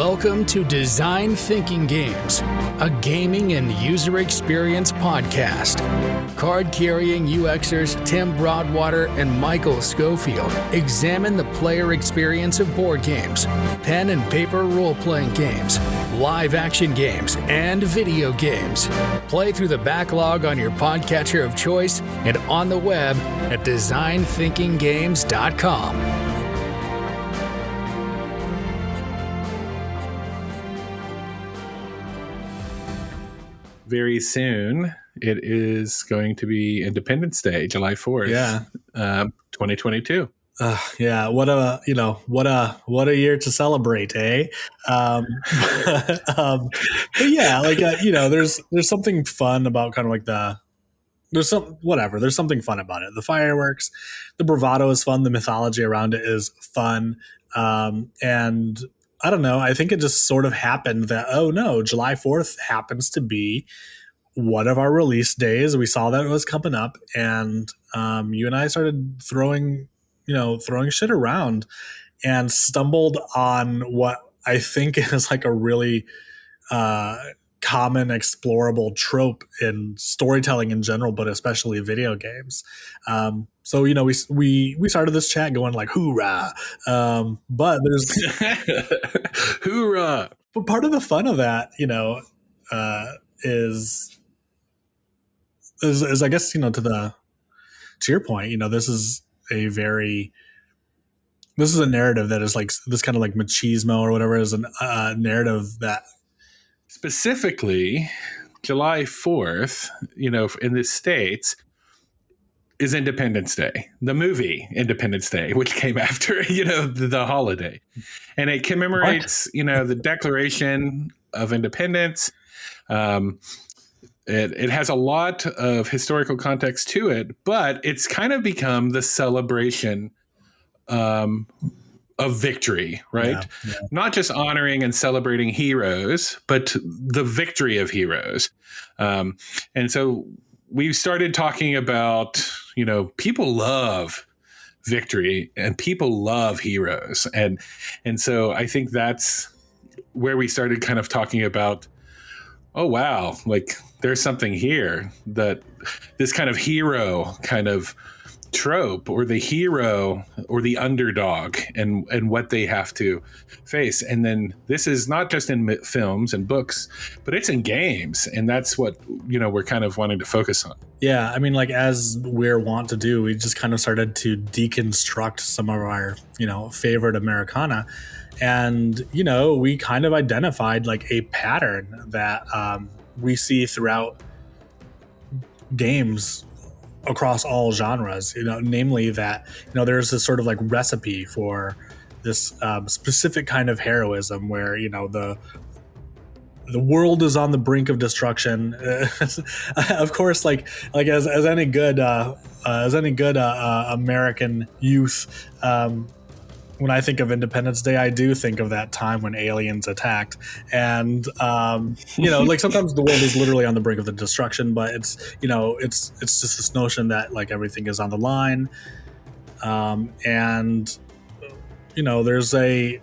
Welcome to Design Thinking Games, a gaming and user experience podcast. Card-carrying UXers Tim Broadwater and Michael Schofield examine the player experience of board games, pen and paper role-playing games, live-action games, and video games. Play through the backlog on your podcatcher of choice and on the web at designthinkinggames.com. Very soon, it is going to be Independence Day, July 4th. Yeah. 2022. Yeah. What a year to celebrate, eh? But yeah, there's something fun about kind of like there's something fun about it. The fireworks, the bravado is fun. The mythology around it is fun. And I don't know. I think it just sort of happened that, oh no, July 4th happens to be one of our release days. We saw that it was coming up, and you and I started throwing shit around and stumbled on what I think is like a really common explorable trope in storytelling in general, but especially video games. So we started this chat going like hoorah, but there's hoorah. But part of the fun of that, is I guess to your point, this is a narrative that is like this kind of like machismo or whatever is a narrative that specifically July 4th, in the States is Independence Day, the movie Independence Day, which came after, the holiday. And it commemorates, the Declaration of Independence. It has a lot of historical context to it, but it's kind of become the celebration of victory, right? Yeah. Not just honoring and celebrating heroes, but the victory of heroes. And so we started talking about, people love victory and people love heroes. And so I think that's where we started kind of talking about, oh, wow, like there's something here, that this kind of hero kind of trope, or the hero or the underdog and what they have to face. And then this is not just in films and books, but it's in games. And that's what, we're kind of wanting to focus on. Yeah. I mean, like, as we're wont to do, we just kind of started to deconstruct some of our, favorite Americana. And, we kind of identified like a pattern that we see throughout games across all genres, namely that, there's this sort of like recipe for this specific kind of heroism where, the world is on the brink of destruction. Of course, like as any good American youth, when I think of Independence Day, I do think of that time when aliens attacked. And, like sometimes the world is literally on the brink of the destruction, but it's just this notion that like everything is on the line. And, there's a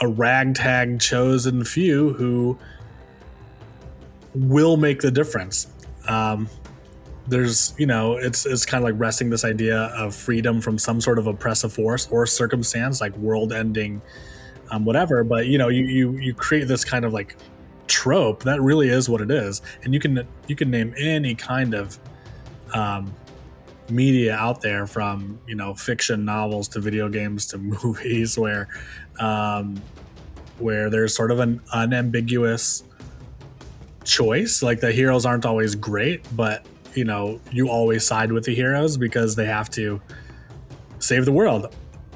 ragtag chosen few who will make the difference. There's, it's kind of like wresting this idea of freedom from some sort of oppressive force or circumstance, like world ending, whatever. But, you create this kind of like trope that really is what it is. And you can name any kind of media out there, from, fiction novels to video games to movies, where there's sort of an unambiguous choice. Like the heroes aren't always great, but you always side with the heroes because they have to save the world.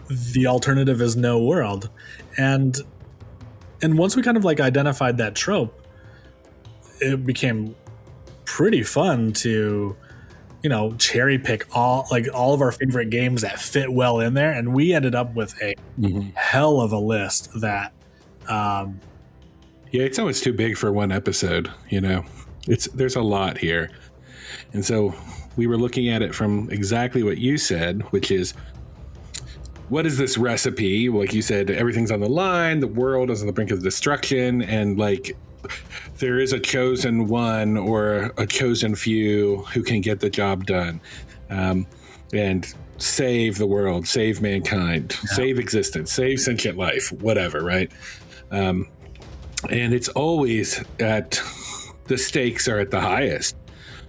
The alternative is no world. And once we kind of like identified that trope, it became pretty fun to, cherry pick all of our favorite games that fit well in there. And we ended up with a hell of a list that, yeah, it's almost too big for one episode. There's a lot here. And so we were looking at it from exactly what you said, which is what is this recipe? Like you said, everything's on the line. The world is on the brink of destruction, and like there is a chosen one or a chosen few who can get the job done, and save the world, save mankind, save existence, save sentient life, whatever, right? And it's always the stakes are at the highest.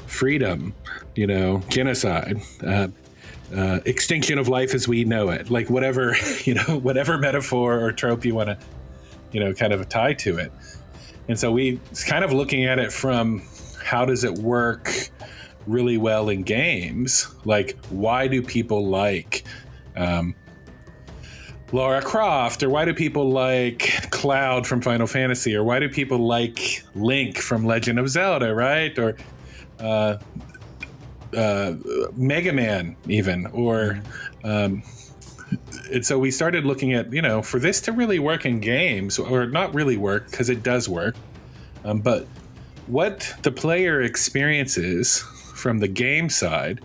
Freedom, genocide, extinction of life as we know it, like whatever, whatever metaphor or trope you want to, kind of tie to it. And so we kind of looking at it from how does it work really well in games? Like, why do people like Lara Croft, or why do people like Cloud from Final Fantasy, or why do people like Link from Legend of Zelda, right? Or Mega Man even, or and so we started looking at, for this to really work in games, or not really work because it does work, but what the player experiences from the game side.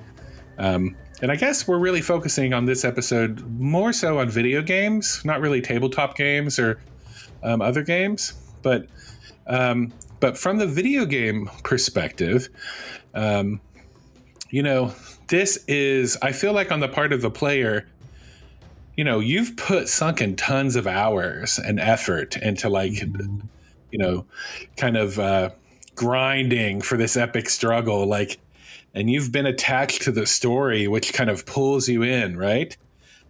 And I guess we're really focusing on this episode more so on video games, not really tabletop games or other games, but from the video game perspective, this is, I feel like on the part of the player, you've sunken tons of hours and effort into kind of grinding for this epic struggle, and you've been attached to the story, which kind of pulls you in, right?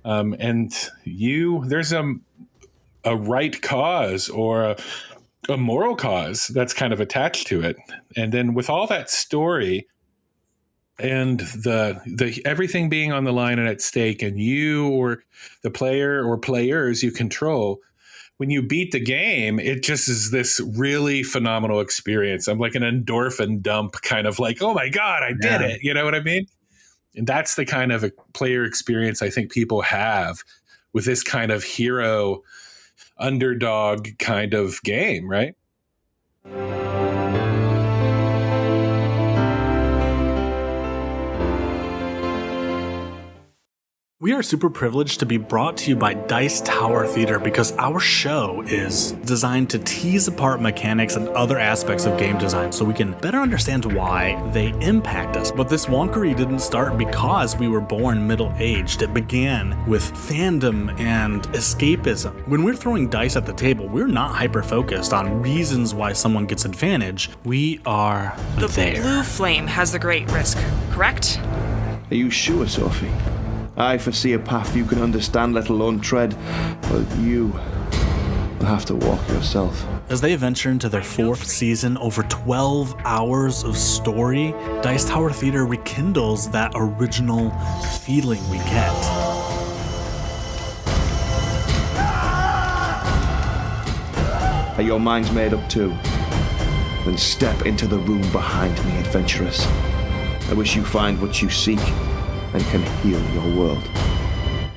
And there's a right cause or a moral cause that's kind of attached to it. And then with all that story and the everything being on the line and at stake, and you or the player or players you control, when you beat the game, it just is this really phenomenal experience. I'm like an endorphin dump, kind of like, oh my God, I did it. You know what I mean? And that's the kind of a player experience I think people have with this kind of hero underdog kind of game, right? We are super privileged to be brought to you by Dice Tower Theater because our show is designed to tease apart mechanics and other aspects of game design so we can better understand why they impact us. But this wonkery didn't start because we were born middle-aged. It began with fandom and escapism. When we're throwing dice at the table, we're not hyper-focused on reasons why someone gets advantage. We are the there. Blue flame has the great risk, correct? Are you sure, Sophie? I foresee a path you can understand, let alone tread, but you will have to walk yourself. As they venture into their fourth season, over 12 hours of story, Dice Tower Theater rekindles that original feeling we get. Are your minds made up too? Then step into the room behind me, adventurers. I wish you find what you seek and can heal your world.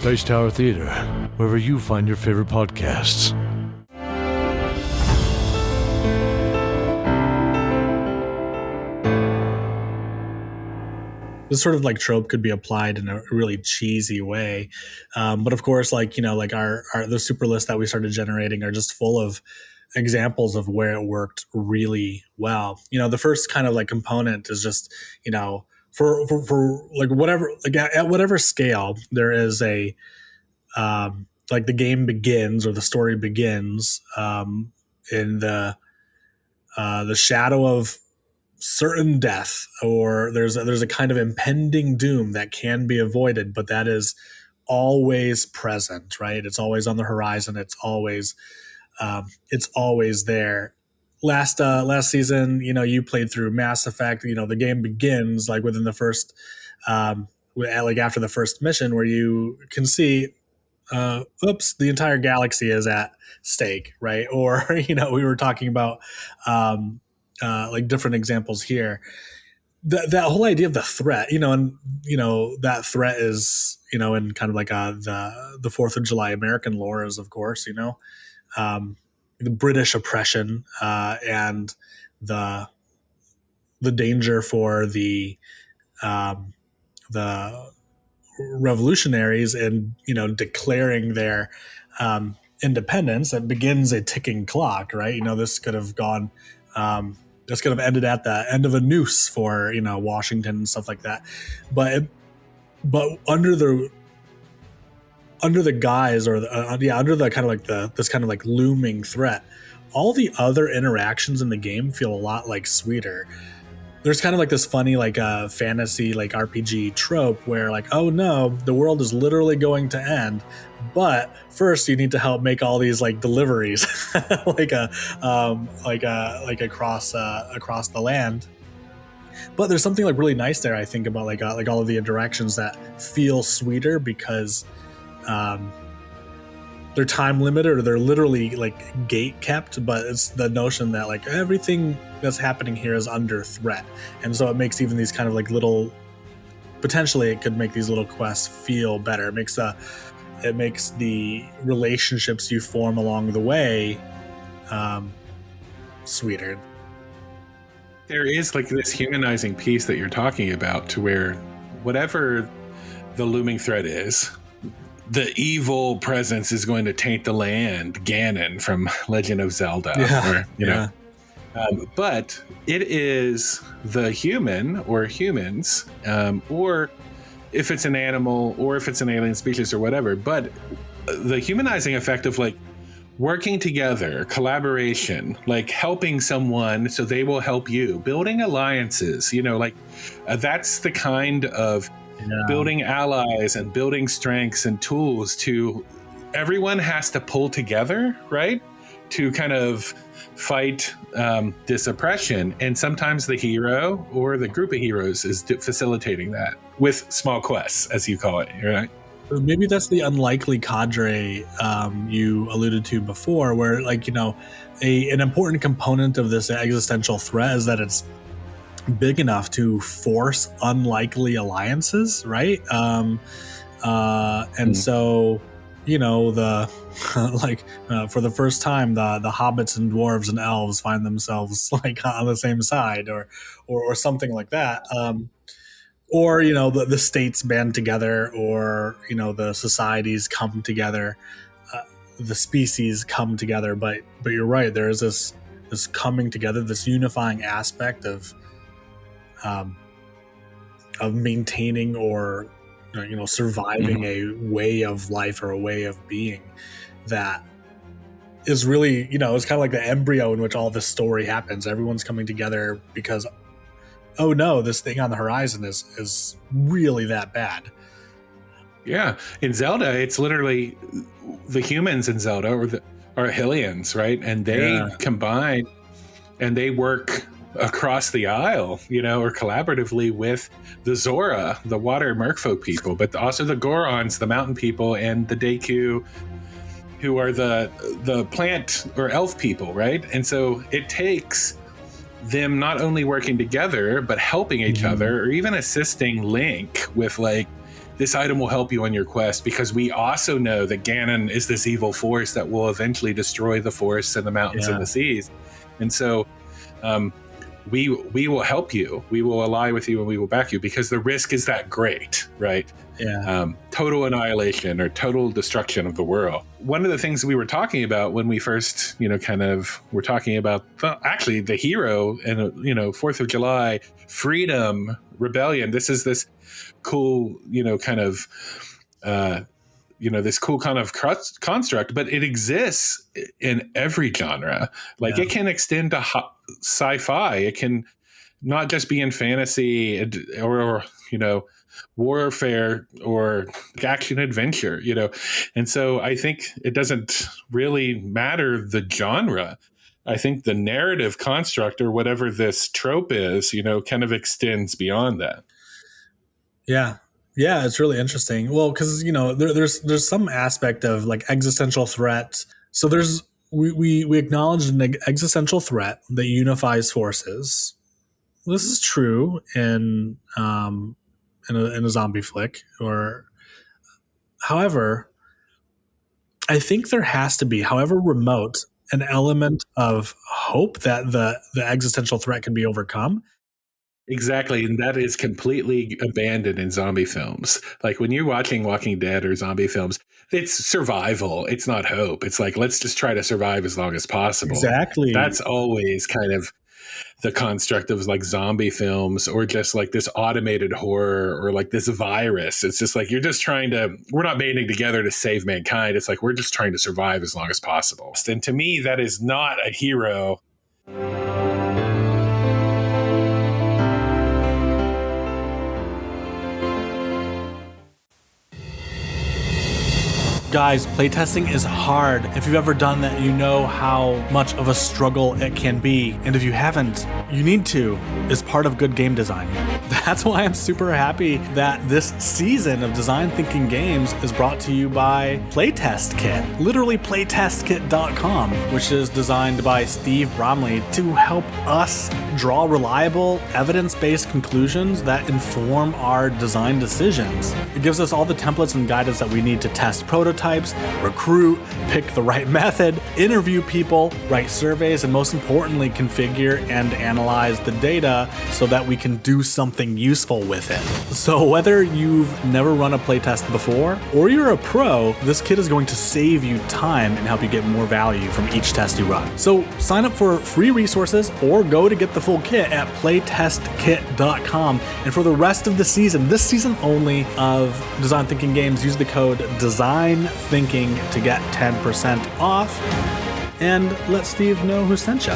Dice Tower Theater, wherever you find your favorite podcasts. This sort of like trope could be applied in a really cheesy way, but of course, our the super lists that we started generating are just full of examples of where it worked really well. The first kind of like component is just for like whatever, like at whatever scale there is a like the game begins or the story begins in the shadow of certain death, or there's a kind of impending doom that can be avoided, but that is always present, right? It's always on the horizon. It's always there. Last season, you played through Mass Effect. The game begins like within the first, like after the first mission, where you can see, the entire galaxy is at stake, right? Or we were talking about like different examples here. That whole idea of the threat, and that threat is in kind of like the 4th of July American lore is, of course, the British oppression and the danger for the revolutionaries and, declaring their independence, that begins a ticking clock, right? This could have gone, this could have ended at the end of a noose for, Washington and stuff like that. But under the guise, or under the kind of like this kind of like looming threat, all the other interactions in the game feel a lot like sweeter. There's kind of like this funny like fantasy like RPG trope where like, oh no, the world is literally going to end, but first you need to help make all these like deliveries like across the land. But there's something like really nice there, I think, about like all of the interactions that feel sweeter because they're time limited, or they're literally like gate kept, but it's the notion that like everything that's happening here is under threat. And so it makes even these kind of like little, potentially it could make these little quests feel better. It makes the relationships you form along the way sweeter. There is like this humanizing piece that you're talking about, to where whatever the looming threat is, the evil presence is going to taint the land, Ganon from Legend of Zelda. But it is the human or humans, or if it's an animal, or if it's an alien species or whatever, but the humanizing effect of like working together, collaboration, like helping someone so they will help you, building alliances, that's the kind of building allies and building strengths and tools to, everyone has to pull together, right? To kind of fight this oppression. And sometimes the hero or the group of heroes is facilitating that with small quests, as you call it, right? Maybe that's the unlikely cadre you alluded to before, where like, an important component of this existential threat is that it's big enough to force unlikely alliances, right? So, the for the first time, the hobbits and dwarves and elves find themselves like on the same side, or something like that. Or the states band together, or the societies come together, the species come together. But you're right, there is this coming together, this unifying aspect of maintaining or surviving a way of life or a way of being that is really, it's kind of like the embryo in which all this story happens. Everyone's coming together because, oh no, this thing on the horizon is really that bad. Yeah, in Zelda, it's literally the humans in Zelda are Hylians, right? And they combine and they work across the aisle, or collaboratively with the Zora, the water merfolk people, but also the Gorons, the mountain people, and the Deku, who are the plant or elf people, right? And so it takes them not only working together, but helping each other, or even assisting Link with like, this item will help you on your quest, because we also know that Ganon is this evil force that will eventually destroy the forests and the mountains and the seas. And so we will help you, we will ally with you, and we will back you, because the risk is that great, right? Total annihilation or total destruction of the world. One of the things we were talking about when we first, kind of were talking about actually the hero and, 4th of July, freedom, rebellion. This is this cool, kind of, this cool kind of construct, but it exists in every genre. Like it can extend to sci-fi. It can not just be in fantasy or warfare or action adventure, And so I think it doesn't really matter the genre. I think the narrative construct or whatever this trope is, kind of extends beyond that. Yeah, it's really interesting. Well, because there's some aspect of like existential threat. So we acknowledge an existential threat that unifies forces. This is true in a zombie flick, however, I think there has to be, however remote, an element of hope that the existential threat can be overcome. Exactly. And that is completely abandoned in zombie films. Like when you're watching Walking Dead or zombie films, it's survival. It's not hope. It's like, let's just try to survive as long as possible. Exactly. That's always kind of the construct of like zombie films, or just like this automated horror, or like this virus. It's just like, we're not banding together to save mankind. It's like, we're just trying to survive as long as possible. And to me, that is not a hero. Guys, playtesting is hard. If you've ever done that, you know how much of a struggle it can be. And if you haven't, you need to. It's part of good game design. That's why I'm super happy that this season of Design Thinking Games is brought to you by Playtest Kit. Literally playtestkit.com, which is designed by Steve Bromley to help us draw reliable, evidence-based conclusions that inform our design decisions. It gives us all the templates and guidance that we need to test prototypes, recruit, pick the right method, interview people, write surveys, and most importantly, configure and analyze the data so that we can do something useful with it. So whether you've never run a playtest before or you're a pro, this kit is going to save you time and help you get more value from each test you run. So sign up for free resources or go to get the full kit at playtestkit.com. And for the rest of the season, this season only of Design Thinking Games, use the code DESIGNTHINKING to get 10% off. And let Steve know who sent you.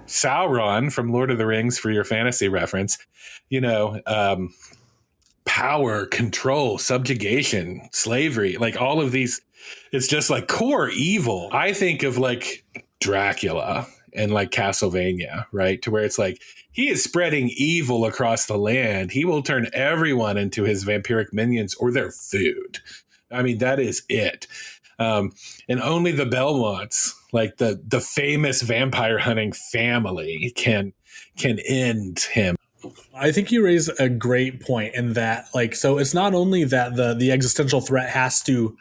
Sauron from Lord of the Rings, for your fantasy reference, power, control, subjugation, slavery, like all of these, it's just like core evil. I think of like Dracula and like Castlevania, right? To where it's like, he is spreading evil across the land. He will turn everyone into his vampiric minions or their food. I mean, that is it. And only the Belmonts, like the famous vampire hunting family, can end him. I think you raise a great point in that, like, so it's not only that the existential threat has to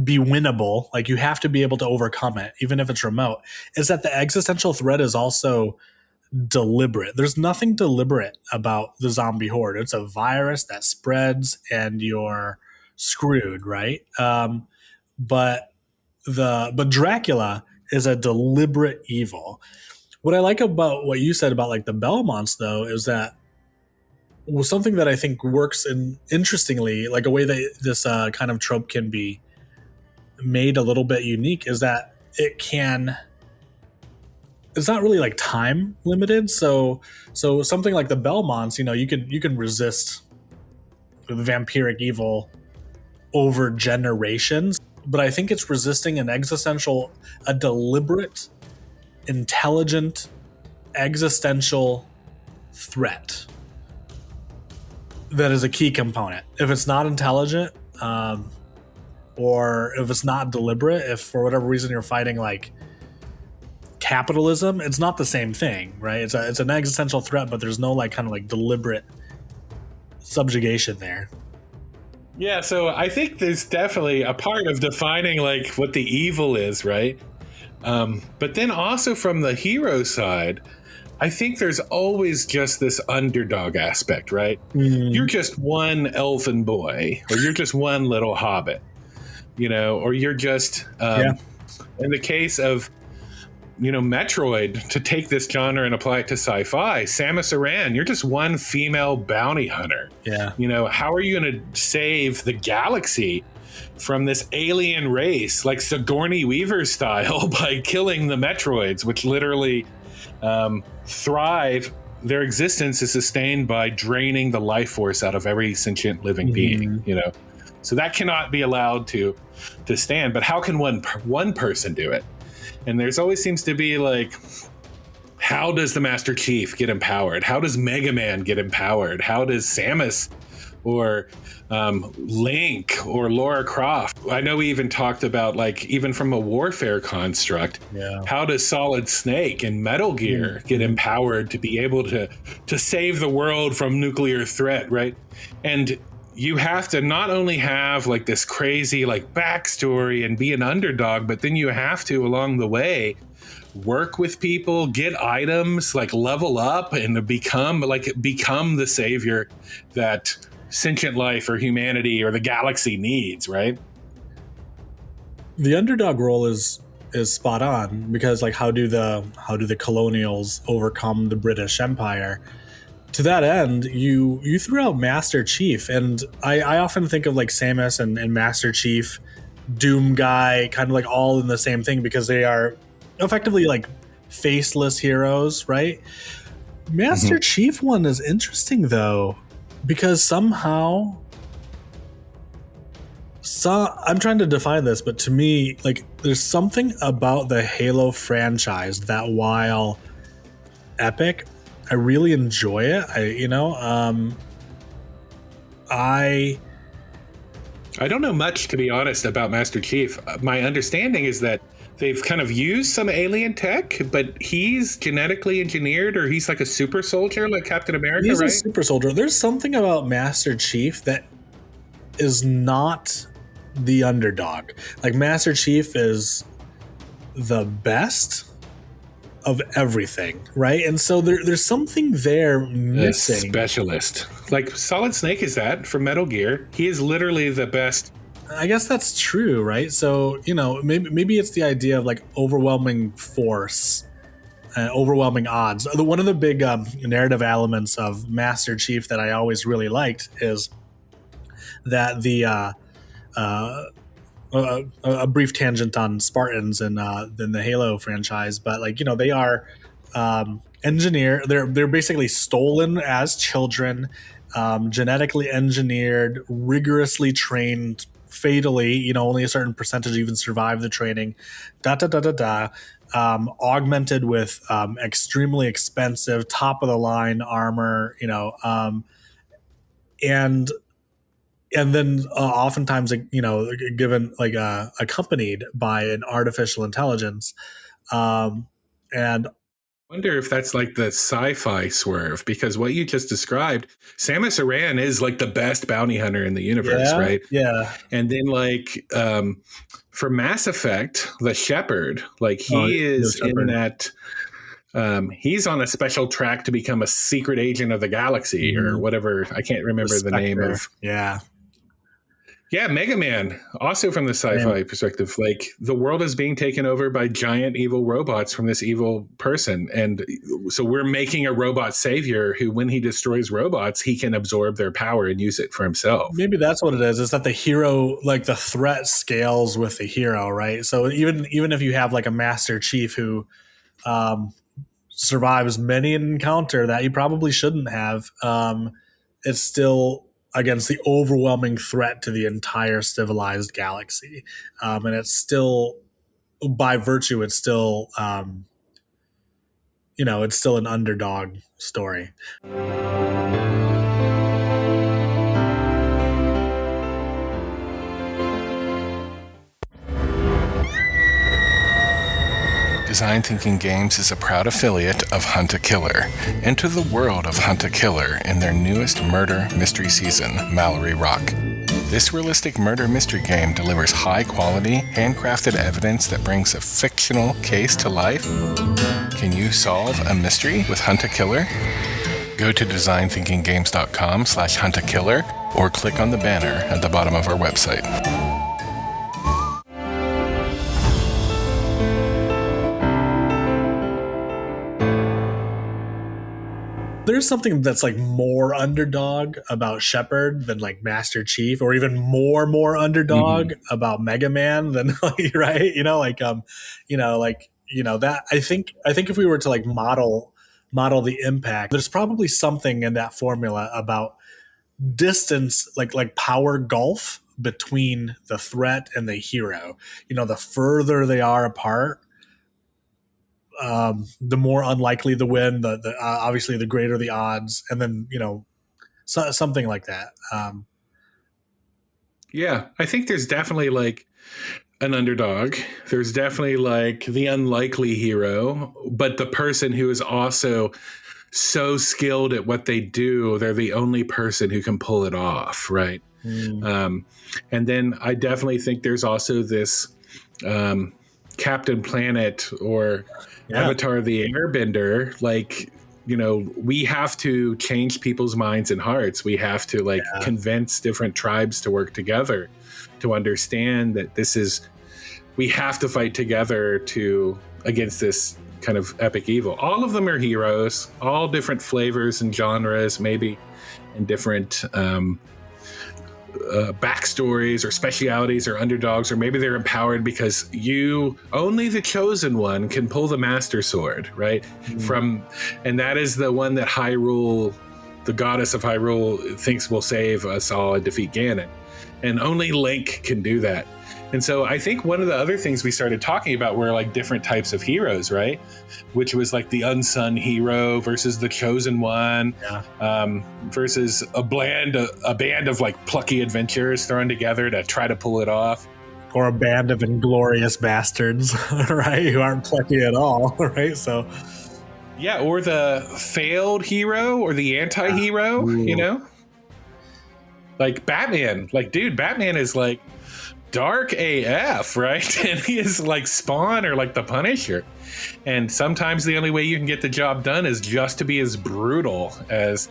be winnable, like you have to be able to overcome it, even if it's remote, is that the existential threat is also deliberate. There's nothing deliberate about the zombie horde. It's a virus that spreads and you're screwed, right? But Dracula is a deliberate evil. What I like about what you said about like the Belmonts, though, is that something that I think works interestingly, like a way that this kind of trope can be made a little bit unique, is that it's not really like time limited. So something like the Belmonts, you can resist the vampiric evil over generations, but I think it's resisting a deliberate, intelligent, existential threat that is a key component. If it's not intelligent, or if it's not deliberate, if for whatever reason you're fighting like capitalism, it's not the same thing, right? It's an existential threat, but there's no like kind of like deliberate subjugation there. Yeah, so I think there's definitely a part of defining like what the evil is, right? But then also from the hero side, I think there's always just this underdog aspect, right? You're just one elfin boy, or you're just one little hobbit, or you're just, in the case of, Metroid, to take this genre and apply it to sci-fi, Samus Aran, you're just one female bounty hunter. Yeah. How are you going to save the galaxy from this alien race, like Sigourney Weaver style, by killing the Metroids, which literally thrive? Their existence is sustained by draining the life force out of every sentient living being, So that cannot be allowed to stand. But how can one person do it? And there's always seems to be like, how does the Master Chief get empowered? How does Mega Man get empowered? How does Samus or Link or Laura Croft. I know we even talked about, like, even from a warfare construct, how does Solid Snake and Metal Gear get empowered to be able to save the world from nuclear threat, right? And you have to not only have like this crazy like backstory and be an underdog, but then you have to, along the way, work with people, get items, like level up and become the savior that sentient life or humanity or the galaxy needs, right? The underdog role is spot on, because like how do the colonials overcome the British Empire? To that end, you threw out Master Chief, and I often think of like Samus and Master Chief, Doom Guy, kind of like all in the same thing, because they are effectively like faceless heroes, right? Master Chief one is interesting though, because somehow, I'm trying to define this, but to me, like, there's something about the Halo franchise that, while epic, I really enjoy it. I don't know much, to be honest, about Master Chief. My understanding is that they've kind of used some alien tech, but he's genetically engineered, or he's like a super soldier like Captain America, he's right? a super soldier. There's something about Master Chief that is not the underdog. Like, Master Chief is the best of everything, right? And so there's something there missing. A specialist. Like Solid Snake is that from Metal Gear. He is literally the best. I guess that's true, right? So, maybe it's the idea of like overwhelming force, overwhelming odds. One of the big narrative elements of Master Chief that I always really liked is that a brief tangent on Spartans in the Halo franchise, but like, they are engineered. They're basically stolen as children, genetically engineered, rigorously trained, fatally. Only a certain percentage even survive the training. Augmented with extremely expensive, top of the line armor. And then oftentimes, given like accompanied by an artificial intelligence, and I wonder if that's like the sci-fi swerve, because what you just described, Samus Aran is like the best bounty hunter in the universe, right? Yeah. And then like for Mass Effect, the Shepherd, like he is in that. He's on a special track to become a secret agent of the galaxy or whatever. I can't remember the name of. Yeah, Mega Man, also from the sci-fi perspective. Like, the world is being taken over by giant evil robots from this evil person. And so we're making a robot savior who, when he destroys robots, he can absorb their power and use it for himself. Maybe that's what it is that the hero, like the threat scales with the hero, right? So even if you have like a Master Chief who survives many an encounter that he probably shouldn't have, it's still against the overwhelming threat to the entire civilized galaxy. And it's still, by virtue, it's still, it's still an underdog story. Design Thinking Games is a proud affiliate of Hunt a Killer. Enter the world of Hunt a Killer in their newest murder mystery season, Mallory Rock. This realistic murder mystery game delivers high-quality, handcrafted evidence that brings a fictional case to life. Can you solve a mystery with Hunt a Killer? Go to designthinkinggames.com/huntakiller or click on the banner at the bottom of our website. There's something that's like more underdog about Shepard than like Master Chief, or even more underdog about Mega Man than right? That I think if we were to like model the impact, there's probably something in that formula about distance, like power gulf between the threat and the hero. The further they are apart, the more unlikely the win, the obviously the greater the odds. And then, something like that. Yeah, I think there's definitely like an underdog. There's definitely like the unlikely hero, but the person who is also so skilled at what they do, they're the only person who can pull it off, right? And then I definitely think there's also this Captain Planet or Avatar the Airbender, like, you know, we have to change people's minds and hearts. We have to like convince different tribes to work together to understand that we have to fight together against this kind of epic evil. All of them are heroes, all different flavors and genres, maybe, and different backstories or specialities or underdogs, or maybe they're empowered because only the chosen one can pull the master sword, right? And that is the one that Hyrule, the goddess of Hyrule, thinks will save us all and defeat Ganon, and only Link can do that. And so I think one of the other things we started talking about were like different types of heroes, right? Which was like the unsung hero versus the chosen one, versus a band of like plucky adventurers thrown together to try to pull it off. Or a band of inglorious bastards, right? Who aren't plucky at all, right? So, yeah, or the failed hero or the anti-hero, you know? Like Batman. Like, dude, Batman is like dark AF, right? And he is like Spawn or like the Punisher. And sometimes the only way you can get the job done is just to be as brutal as,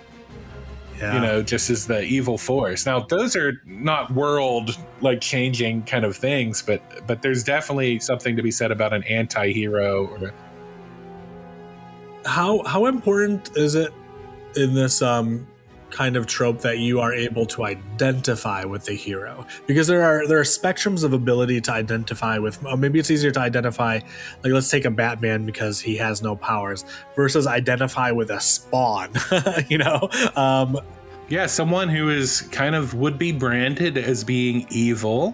you know, just as the evil force. Now, those are not world like changing kind of things, but there's definitely something to be said about an anti-hero. Or how important is it in this kind of trope that you are able to identify with the hero? Because there are spectrums of ability to identify with. Maybe it's easier to identify, like, let's take a Batman because he has no powers, versus identify with a Spawn. You know, someone who is kind of would be branded as being evil,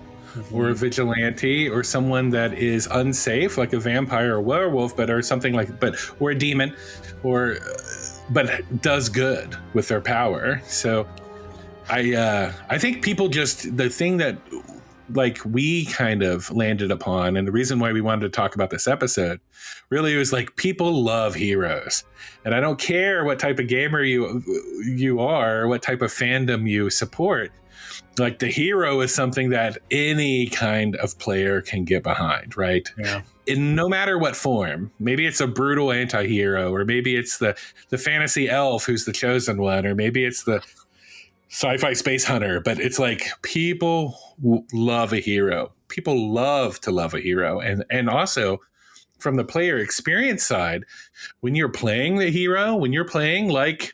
or a vigilante, or someone that is unsafe, like a vampire or werewolf, or a demon, but does good with their power. So I think people the thing that like we kind of landed upon, and the reason why we wanted to talk about this episode really was like, people love heroes. And I don't care what type of gamer you are, or what type of fandom you support. Like, the hero is something that any kind of player can get behind, right? Yeah. In no matter what form. Maybe it's a brutal anti-hero, or maybe it's the fantasy elf who's the chosen one, or maybe it's the sci-fi space hunter. But it's like, people love a hero. People love to love a hero. And also, from the player experience side, when you're playing the hero, when you're playing like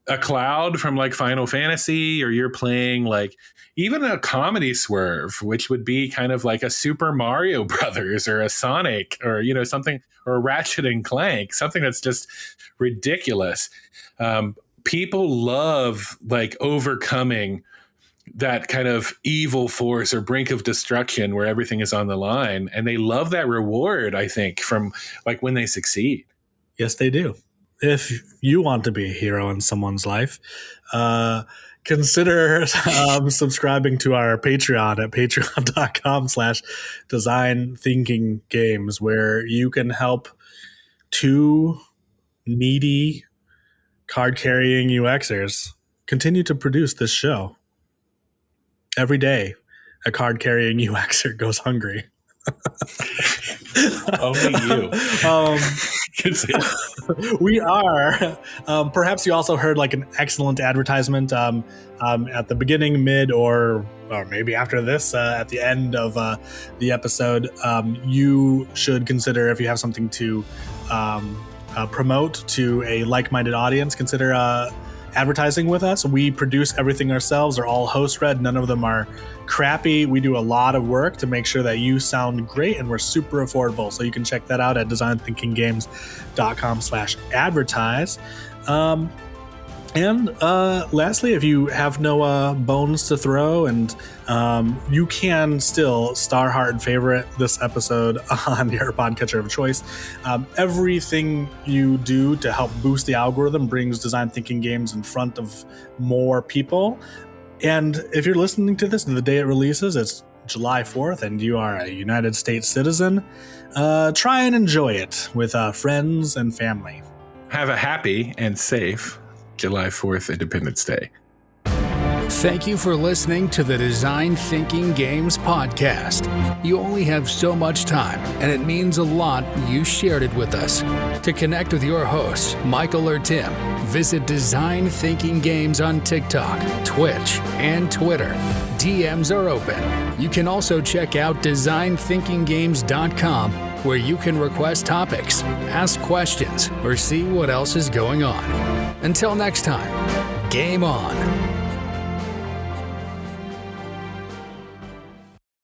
a Cloud from like Final Fantasy, or you're playing like even a comedy swerve, which would be kind of like a Super Mario Brothers or a Sonic, or, you know, something, or a Ratchet and Clank, something that's just ridiculous. People love like overcoming that kind of evil force or brink of destruction where everything is on the line. And they love that reward, I think, from like when they succeed. Yes, they do. If you want to be a hero in someone's life, consider subscribing to our Patreon at patreon.com/designthinkinggames, where you can help two needy card-carrying UXers continue to produce this show. Every day, a card-carrying UXer goes hungry. Only you. We are. Perhaps you also heard like an excellent advertisement at the beginning, mid, or maybe after this, at the end of the episode. You should consider, if you have something to promote to a like-minded audience, consider advertising with us. We produce everything ourselves. They're all host-read. None of them are crappy. We do a lot of work to make sure that you sound great, and we're super affordable. So you can check that out at designthinkinggames.com/advertise. And lastly, if you have no bones to throw, and you can still star, heart, and favorite this episode on your podcatcher of choice. Everything you do to help boost the algorithm brings Design Thinking Games in front of more people. And if you're listening to this the day it releases, it's July 4th, and you are a United States citizen, try and enjoy it with friends and family. Have a happy and safe July 4th Independence Day. Thank you for listening to the Design Thinking Games podcast. You only have so much time, and it means a lot you shared it with us. To connect with your hosts, Michael or Tim, visit Design Thinking Games on TikTok, Twitch, and Twitter. DMs are open. You can also check out designthinkinggames.com, where you can request topics, ask questions, or see what else is going on. Until next time, game on.